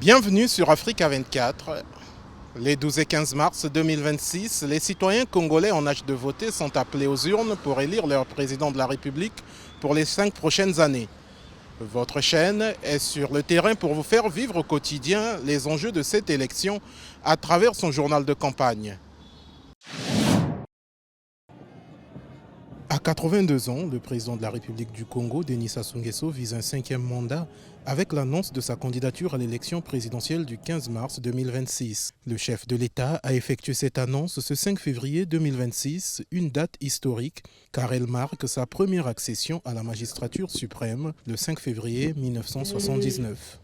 Bienvenue sur Africa 24. Les 12 et 15 mars 2026, les citoyens congolais en âge de voter sont appelés aux urnes pour élire leur président de la République pour les 5 prochaines années. Votre chaîne est sur le terrain pour vous faire vivre au quotidien les enjeux de cette élection à travers son journal de campagne. À 82 ans, le président de la République du Congo, Denis Sassou Nguesso, vise un 5e mandat avec l'annonce de sa candidature à l'élection présidentielle du 15 mars 2026. Le chef de l'État a effectué cette annonce ce 5 février 2026, une date historique car elle marque sa première accession à la magistrature suprême le 5 février 1979.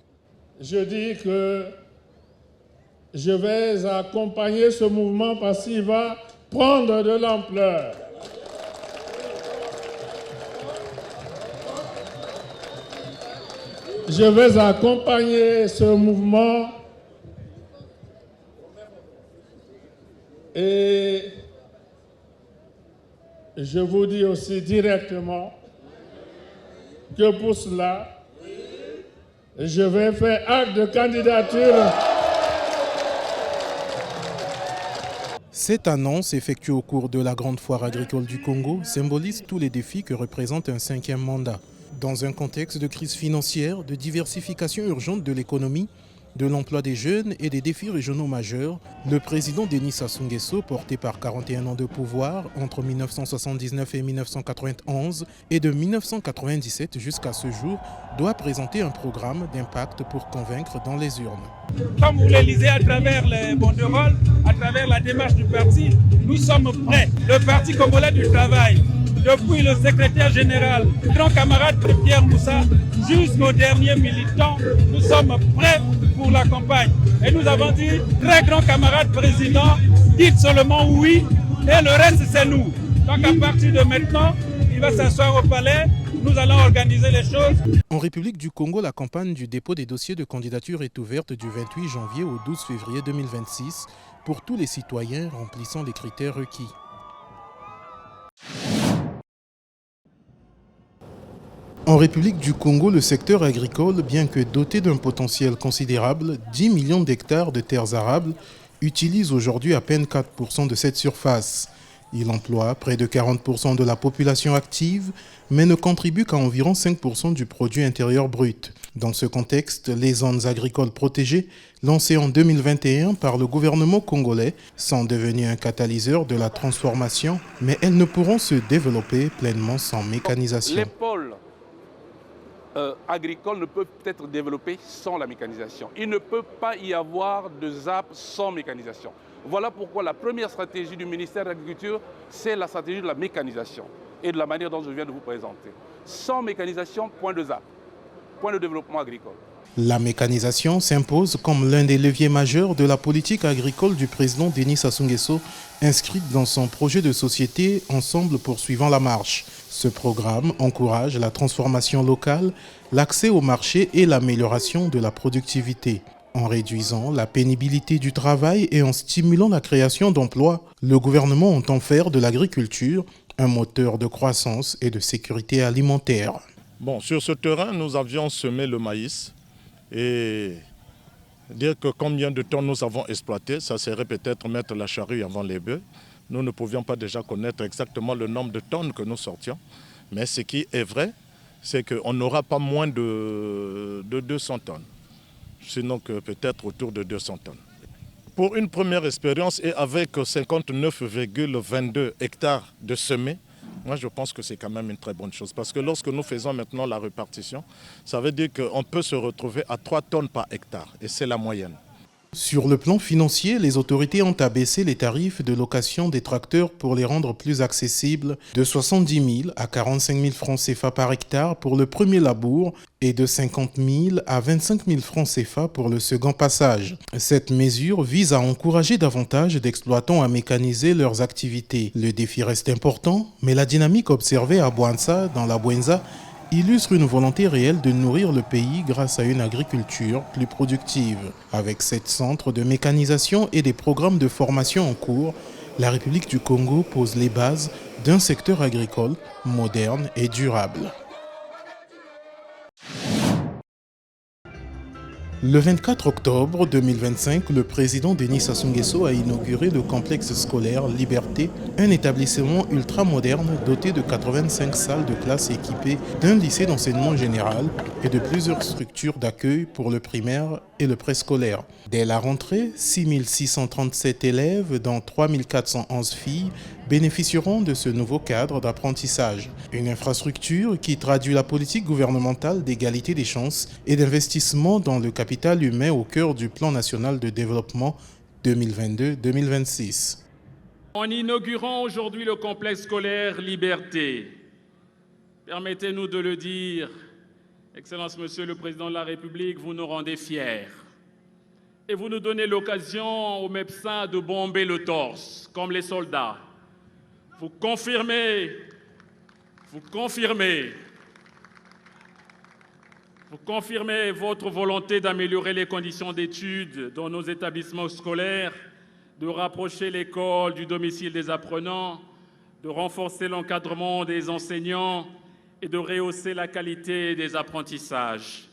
Je dis que je vais accompagner ce mouvement parce qu'il va prendre de l'ampleur. Je vais accompagner ce mouvement et je vous dis aussi directement que pour cela, je vais faire acte de candidature. Cette annonce, effectuée au cours de la Grande Foire agricole du Congo, symbolise tous les défis que représente un 5e mandat. Dans un contexte de crise financière, de diversification urgente de l'économie, de l'emploi des jeunes et des défis régionaux majeurs, le président Denis Sassou Nguesso, porté par 41 ans de pouvoir entre 1979 et 1991 et de 1997 jusqu'à ce jour, doit présenter un programme d'impact pour convaincre dans les urnes. Comme vous le lisez à travers les banderoles, à travers la démarche du parti, nous sommes prêts. Le Parti congolais du travail, depuis le secrétaire général, grand camarade Pierre Moussa, jusqu'au dernier militant, nous sommes prêts pour la campagne. Et nous avons dit, très grand camarade président, dites seulement oui, et le reste c'est nous. Donc à partir de maintenant, il va s'asseoir au palais, nous allons organiser les choses. En République du Congo, la campagne du dépôt des dossiers de candidature est ouverte du 28 janvier au 12 février 2026 pour tous les citoyens remplissant les critères requis. En République du Congo, le secteur agricole, bien que doté d'un potentiel considérable, 10 millions d'hectares de terres arables, utilise aujourd'hui à peine 4% de cette surface. Il emploie près de 40% de la population active, mais ne contribue qu'à environ 5% du produit intérieur brut. Dans ce contexte, les zones agricoles protégées, lancées en 2021 par le gouvernement congolais, sont devenues un catalyseur de la transformation, mais elles ne pourront se développer pleinement sans mécanisation. Les pôles agricoles ne peuvent être développés sans la mécanisation. Il ne peut pas y avoir de ZAP sans mécanisation. Voilà pourquoi la première stratégie du ministère de l'Agriculture, c'est la stratégie de la mécanisation et de la manière dont je viens de vous présenter. Sans mécanisation, point de ZAP, point de développement agricole. La mécanisation s'impose comme l'un des leviers majeurs de la politique agricole du président Denis Sassou Nguesso, inscrite dans son projet de société Ensemble poursuivant la marche. Ce programme encourage la transformation locale, l'accès au marché et l'amélioration de la productivité. En réduisant la pénibilité du travail et en stimulant la création d'emplois, le gouvernement entend faire de l'agriculture un moteur de croissance et de sécurité alimentaire. Bon, sur ce terrain, nous avions semé le maïs et dire que combien de temps nous avons exploité, ça serait peut-être mettre la charrue avant les bœufs. Nous ne pouvions pas déjà connaître exactement le nombre de tonnes que nous sortions. Mais ce qui est vrai, c'est qu'on n'aura pas moins de 200 tonnes. Sinon que peut-être autour de 200 tonnes. Pour une première expérience et avec 59,22 hectares de semés, moi je pense que c'est quand même une très bonne chose. Parce que lorsque nous faisons maintenant la répartition, ça veut dire qu'on peut se retrouver à 3 tonnes par hectare. Et c'est la moyenne. Sur le plan financier, les autorités ont abaissé les tarifs de location des tracteurs pour les rendre plus accessibles de 70 000 à 45 000 francs CFA par hectare pour le premier labour et de 50 000 à 25 000 francs CFA pour le second passage. Cette mesure vise à encourager davantage d'exploitants à mécaniser leurs activités. Le défi reste important, mais la dynamique observée à Bouanza, dans la Bouenza, illustre une volonté réelle de nourrir le pays grâce à une agriculture plus productive. Avec 7 centres de mécanisation et des programmes de formation en cours, la République du Congo pose les bases d'un secteur agricole moderne et durable. Le 24 octobre 2025, le président Denis Sassou Nguesso a inauguré le complexe scolaire Liberté, un établissement ultramoderne doté de 85 salles de classe équipées d'un lycée d'enseignement général et de plusieurs structures d'accueil pour le primaire et le préscolaire. Dès la rentrée, 6637 élèves, dont 3411 filles, bénéficieront de ce nouveau cadre d'apprentissage. Une infrastructure qui traduit la politique gouvernementale d'égalité des chances et d'investissement dans le capital humain au cœur du plan national de développement 2022-2026. En inaugurant aujourd'hui le complexe scolaire Liberté, permettez-nous de le dire, Excellence Monsieur le Président de la République, vous nous rendez fiers. Et vous nous donnez l'occasion aux médecins de bomber le torse, comme les soldats. Vous confirmez votre volonté d'améliorer les conditions d'études dans nos établissements scolaires, de rapprocher l'école du domicile des apprenants, de renforcer l'encadrement des enseignants et de rehausser la qualité des apprentissages.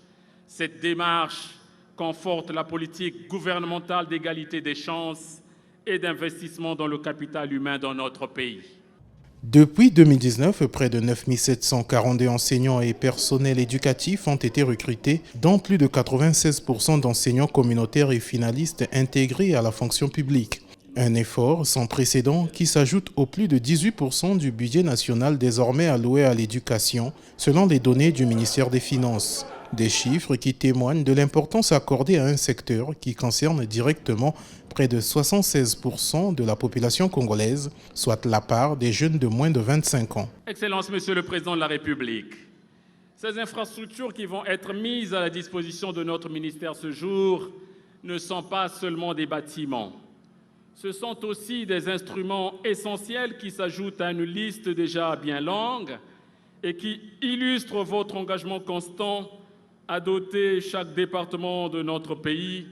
Cette démarche conforte la politique gouvernementale d'égalité des chances et d'investissement dans le capital humain dans notre pays. Depuis 2019, près de 9742 enseignants et personnels éducatifs ont été recrutés, dont plus de 96% d'enseignants communautaires et finalistes intégrés à la fonction publique. Un effort sans précédent qui s'ajoute aux plus de 18% du budget national désormais alloué à l'éducation, selon les données du ministère des Finances. Des chiffres qui témoignent de l'importance accordée à un secteur qui concerne directement près de 76% de la population congolaise, soit la part des jeunes de moins de 25 ans. Excellence, Monsieur le Président de la République, ces infrastructures qui vont être mises à la disposition de notre ministère ce jour ne sont pas seulement des bâtiments. Ce sont aussi des instruments essentiels qui s'ajoutent à une liste déjà bien longue et qui illustrent votre engagement constant à doter chaque département de notre pays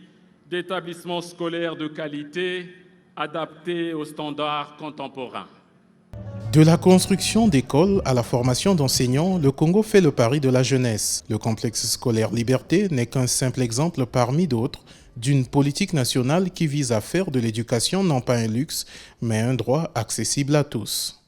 d'établissements scolaires de qualité adaptés aux standards contemporains. De la construction d'écoles à la formation d'enseignants, le Congo fait le pari de la jeunesse. Le complexe scolaire Liberté n'est qu'un simple exemple parmi d'autres d'une politique nationale qui vise à faire de l'éducation non pas un luxe, mais un droit accessible à tous.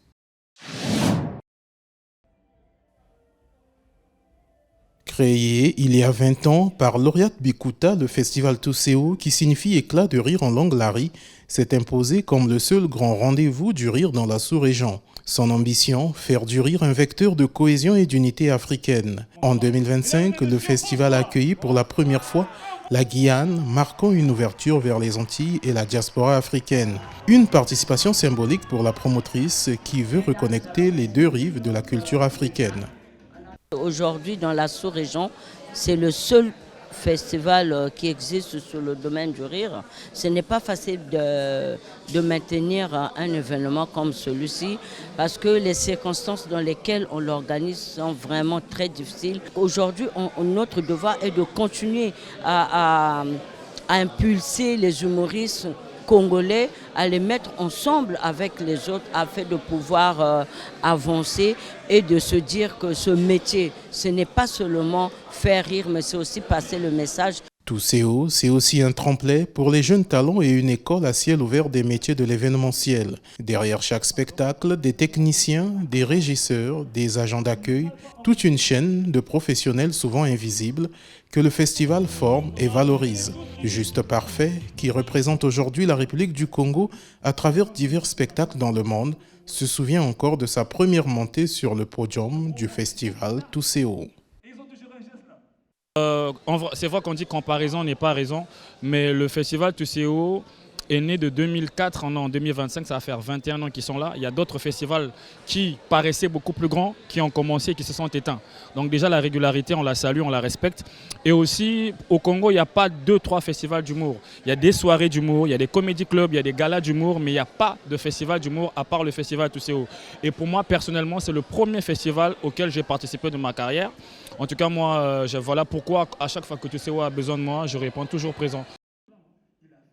Créé il y a 20 ans par Lauriat Bikuta, le festival Touséo, qui signifie éclat de rire en langue lari, s'est imposé comme le seul grand rendez-vous du rire dans la sous-région. Son ambition, faire du rire un vecteur de cohésion et d'unité africaine. En 2025, le festival a accueilli pour la première fois la Guyane, marquant une ouverture vers les Antilles et la diaspora africaine. Une participation symbolique pour la promotrice qui veut reconnecter les deux rives de la culture africaine. Aujourd'hui, dans la sous-région, c'est le seul festival qui existe sur le domaine du rire. Ce n'est pas facile de maintenir un événement comme celui-ci parce que les circonstances dans lesquelles on l'organise sont vraiment très difficiles. Aujourd'hui, notre devoir est de continuer à impulser les humoristes congolais, à les mettre ensemble avec les autres afin de pouvoir avancer et de se dire que ce métier, ce n'est pas seulement faire rire, mais c'est aussi passer le message. Touséo, c'est aussi un tremplin pour les jeunes talents et une école à ciel ouvert des métiers de l'événementiel. Derrière chaque spectacle, des techniciens, des régisseurs, des agents d'accueil, toute une chaîne de professionnels souvent invisibles que le festival forme et valorise. Juste Parfait, qui représente aujourd'hui la République du Congo à travers divers spectacles dans le monde, se souvient encore de sa première montée sur le podium du festival Touséo. C'est vrai qu'on dit comparaison n'est pas raison, mais le festival Touséo est né de 2004, en 2025, ça va faire 21 ans qu'ils sont là. Il y a d'autres festivals qui paraissaient beaucoup plus grands, qui ont commencé et qui se sont éteints. Donc déjà la régularité, on la salue, on la respecte. Et aussi, au Congo, il n'y a pas 2-3 festivals d'humour. Il y a des soirées d'humour, il y a des comédie clubs, il y a des galas d'humour, mais il n'y a pas de festival d'humour à part le festival Touséo. Et pour moi, personnellement, c'est le premier festival auquel j'ai participé de ma carrière. En tout cas, moi, voilà pourquoi à chaque fois que Touséo a besoin de moi, je réponds toujours présent.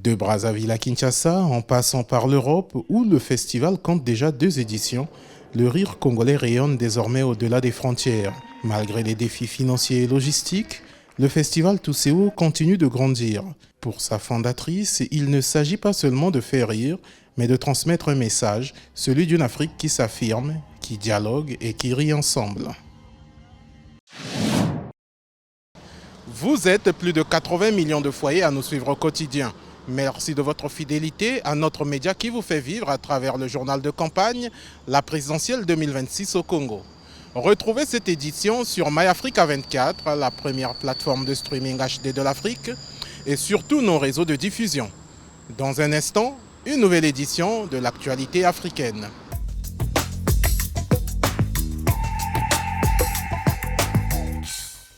De Brazzaville à Kinshasa, en passant par l'Europe, où le festival compte déjà 2 éditions, le rire congolais rayonne désormais au-delà des frontières. Malgré les défis financiers et logistiques, Le festival Touséo continue de grandir. Pour sa fondatrice, il ne s'agit pas seulement de faire rire, mais de transmettre un message, celui d'une Afrique qui s'affirme, qui dialogue et qui rit ensemble. Vous êtes plus de 80 millions de foyers à nous suivre au quotidien. Merci de votre fidélité à notre média qui vous fait vivre à travers le journal de campagne, la présidentielle 2026 au Congo. Retrouvez cette édition sur MyAfrica 24, la première plateforme de streaming HD de l'Afrique, et sur tous nos réseaux de diffusion. Dans un instant, une nouvelle édition de l'actualité africaine.